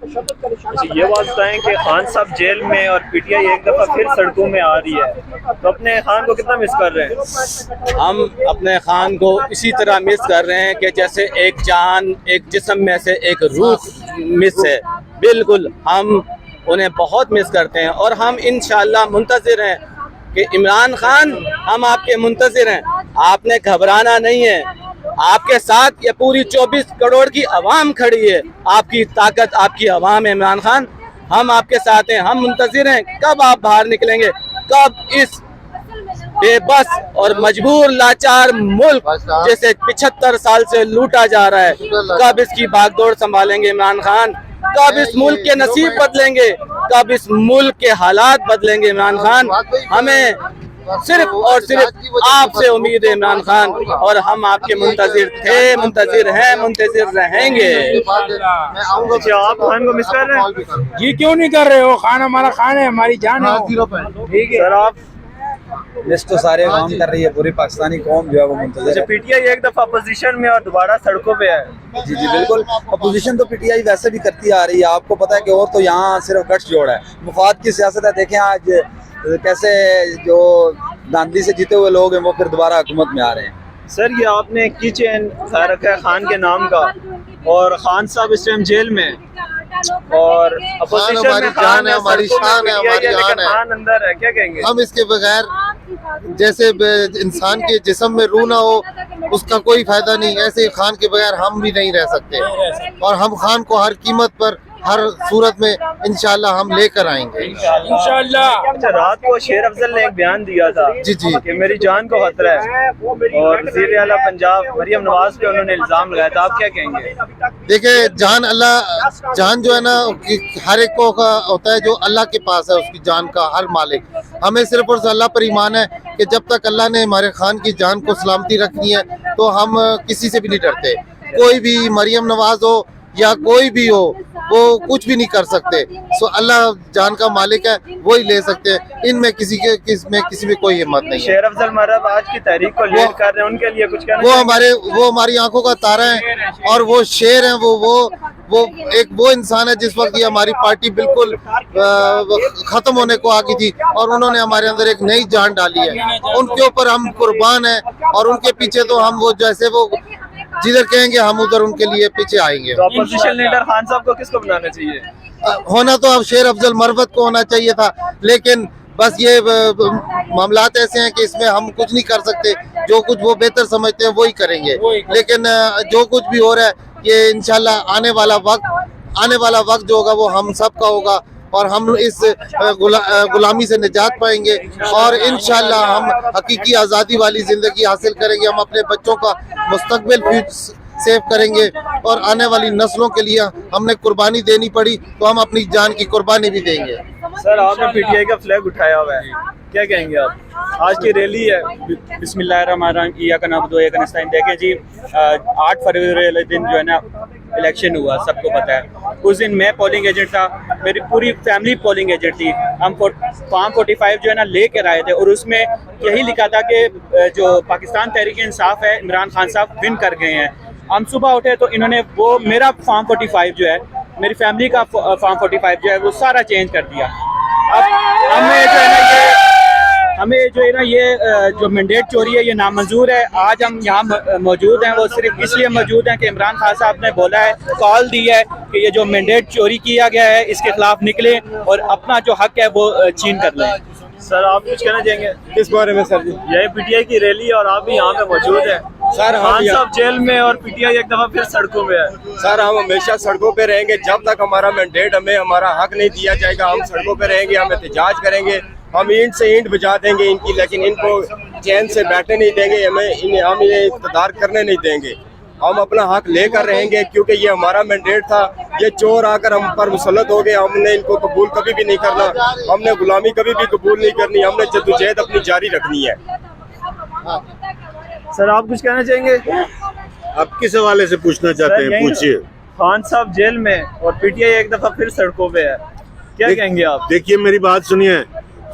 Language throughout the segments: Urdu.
یہ بات بتائیں کہ خان صاحب جیل میں اور پی ٹی آئی ایک دفعہ پھر سڑکوں میں آ رہی ہے، تو اپنے خان کو کتنا مس کر رہے ہیں؟ ہم اپنے خان کو اسی طرح مس کر رہے ہیں کہ جیسے ایک جان ایک جسم میں سے ایک روح مس ہے، بالکل ہم انہیں بہت مس کرتے ہیں، اور ہم انشاءاللہ منتظر ہیں کہ عمران خان ہم آپ کے منتظر ہیں، آپ نے گھبرانا نہیں ہے، آپ کے ساتھ یہ پوری 24 کروڑ کی عوام کھڑی ہے، آپ کی طاقت آپ کی عوام ہے عمران خان، ہم آپ کے ساتھ ہیں، ہم منتظر ہیں کب آپ باہر نکلیں گے، کب اس بے بس اور مجبور لاچار ملک جیسے 75 سال سے لوٹا جا رہا ہے، کب اس کی بھاگ دوڑ سنبھالیں گے عمران خان، کب اس ملک کے نصیب بدلیں گے، کب اس ملک کے حالات بدلیں گے عمران خان، ہمیں صرف اور صرف آپ سے امید ہے عمران خان، اور ہم آپ کے منتظر تھے، منتظر ہیں، منتظر رہیں گے۔ اچھا، آپ خان کو مس کر رہے ہیں؟ جی کیوں نہیں کر رہے ہو، خان ہمارا خان ہے، ہماری جان ہے، ٹھیک ہے سر آپ لسٹ تو سارے کام کر رہی ہے، پوری پاکستانی قوم جو ہے وہ منتظر اچھا، ہے۔ پی ٹی آئی ایک دفعہ اپوزیشن میں اور دوبارہ سڑکوں پہ ہے۔ جی جی بالکل، اپوزیشن تو پی ٹی آئی ویسے بھی کرتی آ رہی ہے، آپ کو پتہ ہے کہ اور تو یہاں صرف گٹھ جوڑ ہے، مفاد کی سیاست ہے۔ دیکھیں آج کیسے جو گاندھی سے جیتے ہوئے لوگ ہیں وہ پھر دوبارہ حکومت میں آ رہے ہیں۔ سر یہ آپ نے کی چین اٹھا رکھا ہے خان کے نام کا، اور خان صاحب اس ٹائم جیل میں، اور اپوزیشن میں خان ہے، ہماری شان ہے، ہماری آن ہے، خان اندر ہے، کیا کہیں گے؟ ہم اس کے بغیر جیسے انسان کے جسم میں روح نہ ہو اس کا کوئی فائدہ نہیں، ایسے خان کے بغیر ہم بھی نہیں رہ سکتے، اور ہم خان کو ہر قیمت پر ہر صورت میں انشاءاللہ ہم لے کر آئیں گے انشاءاللہ۔ اچھا، رات کو شیر افضل نے ایک بیان دیا تھا جی جی کہ میری جان کو خطرہ ہے، اور وزیر اعلیٰ پنجاب مریم نواز پہ انہوں نے الزام لگایا تھا، آپ کیا کہیں گے؟ دیکھیں جان جو ہے نا ہر ایک کو ہوتا ہے، جو اللہ کے پاس ہے اس کی جان کا ہر مالک، ہمیں صرف اور اللہ پر ایمان ہے کہ جب تک اللہ نے ہمارے خان کی جان کو سلامتی رکھنی ہے تو ہم کسی سے بھی نہیں ڈرتے، کوئی بھی مریم نواز ہو یا کوئی بھی ہو وہ کچھ بھی نہیں کر سکتے، سو اللہ جان کا مالک ہے وہی لے سکتے ہیں، ان میں کسی میں کوئی ہمت نہیں ہے۔ شیر افضل مرحبا آج کی تحریک کو لیڈ کر رہے ہیں، ان کے لیے کچھ کہنا وہ ہماری آنکھوں کا تارا ہے، اور وہ شیر ہیں، وہ انسان ہے جس وقت یہ ہماری پارٹی بالکل ختم ہونے کو آ گئی تھی اور انہوں نے ہمارے اندر ایک نئی جان ڈالی ہے، ان کے اوپر ہم قربان ہیں، اور ان کے پیچھے تو ہم وہ جیسے وہ جدھر کہیں گے ہم ادھر ان کے لیے پیچھے آئیں گے۔ تو اپوزیشن لیڈر خان صاحب کو کس کو بنانا چاہیے؟ ہونا تو اب شیر افضل مربت کو ہونا چاہیے تھا، لیکن بس یہ معاملات ایسے ہیں کہ اس میں ہم کچھ نہیں کر سکتے، جو کچھ وہ بہتر سمجھتے ہیں وہی کریں گے، لیکن جو کچھ بھی ہو رہا ہے یہ انشاءاللہ آنے والا وقت جو ہوگا وہ ہم سب کا ہوگا، اور ہم اس غلامی سے نجات پائیں گے، اور انشاءاللہ ہم حقیقی آزادی والی زندگی حاصل کریں گے، ہم اپنے بچوں کا مستقبل سیو کریں گے، اور آنے والی نسلوں کے لیے ہم نے قربانی دینی پڑی تو ہم اپنی جان کی قربانی بھی دیں گے۔ سر آپ نے پی ٹی آئی کا فلیگ اٹھایا ہوا ہے، کیا کہیں گے آپ؟ آج کی ریلی ہے۔ بسم اللہ الرحمن الرحیم، ایاک نعبد و ایاک نستعین۔ دیکھیں جی 8 فروری والے دن جو ہے نا الیکشن ہوا، سب کو پتہ ہے، اس دن میں پولنگ ایجنٹ تھا، میری پوری فیملی پولنگ ایجنٹ تھی، ہم فارم 45 جو ہے نا لے کر آئے تھے، اور اس میں یہی لکھا تھا کہ جو پاکستان تحریک انصاف ہے عمران خان صاحب ون کر گئے ہیں۔ ہم صبح اٹھے تو انہوں نے وہ میرا فارم 45 جو ہے، میری فیملی کا فارم 45 جو ہے وہ سارا چینج کر دیا۔ اب ہمیں جو ہے نا یہ جو مینڈیٹ چوری ہے یہ نامنظور ہے۔ آج ہم یہاں موجود ہیں وہ صرف اس لیے موجود ہیں کہ عمران خان صاحب نے بولا ہے، کال دی ہے کہ یہ جو مینڈیٹ چوری کیا گیا ہے اس کے خلاف نکلیں اور اپنا جو حق ہے وہ چھین کر لیں۔ سر آپ کچھ کہنا چاہیں گے کس بارے میں سر جی؟ یہ پی ٹی آئی کی ریلی اور آپ بھی یہاں پہ موجود ہیں، سر خان صاحب جیل میں اور پی ٹی آئی ایک دفعہ پھر سڑکوں پہ ہے۔ سر ہم ہمیشہ سڑکوں پہ رہیں گے جب تک ہمارا مینڈیٹ ہمیں ہمارا حق نہیں دیا جائے گا، ہم سڑکوں پہ رہیں گے، ہم احتجاج کریں گے، ہم اینٹ سے اینٹ بجا دیں گے ان کی، لیکن ان کو چین سے بیٹھنے نہیں دیں گے، ہم انہیں اقتدار کرنے نہیں دیں گے، ہم اپنا حق لے کر رہیں گے، کیونکہ یہ ہمارا مینڈیٹ تھا۔ یہ چور آ کر ہم پر مسلط ہو گئے، ہم نے ان کو قبول کبھی بھی نہیں کرنا، ہم نے غلامی کبھی بھی قبول نہیں کرنی، ہم نے جدوجہد اپنی جاری رکھنی ہے۔ سر آپ کچھ کہنا چاہیں گے؟ آپ کس حوالے سے پوچھنا چاہتے ہیں، پوچھیے۔ خان صاحب جیل میں اور پی ٹی آئی ایک دفعہ پھر سڑکوں پہ ہے، کیا کہیں گے آپ؟ دیکھیے میری بات سنیے،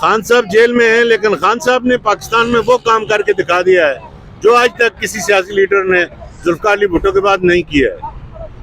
خان صاحب جیل میں ہیں لیکن خان صاحب نے پاکستان میں وہ کام کر کے دکھا دیا ہے جو آج تک کسی سیاسی لیڈر نے ذوالفقار علی بھٹو کے بعد نہیں کیا ہے۔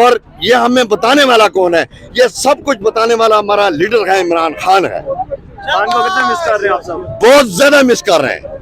اور یہ ہمیں بتانے والا کون ہے؟ یہ سب کچھ بتانے والا ہمارا لیڈر ہے، عمران خان ہے. خان کو کتنا مس کر رہے ہیں آپ سب؟ بہت زیادہ مس کر رہے ہیں.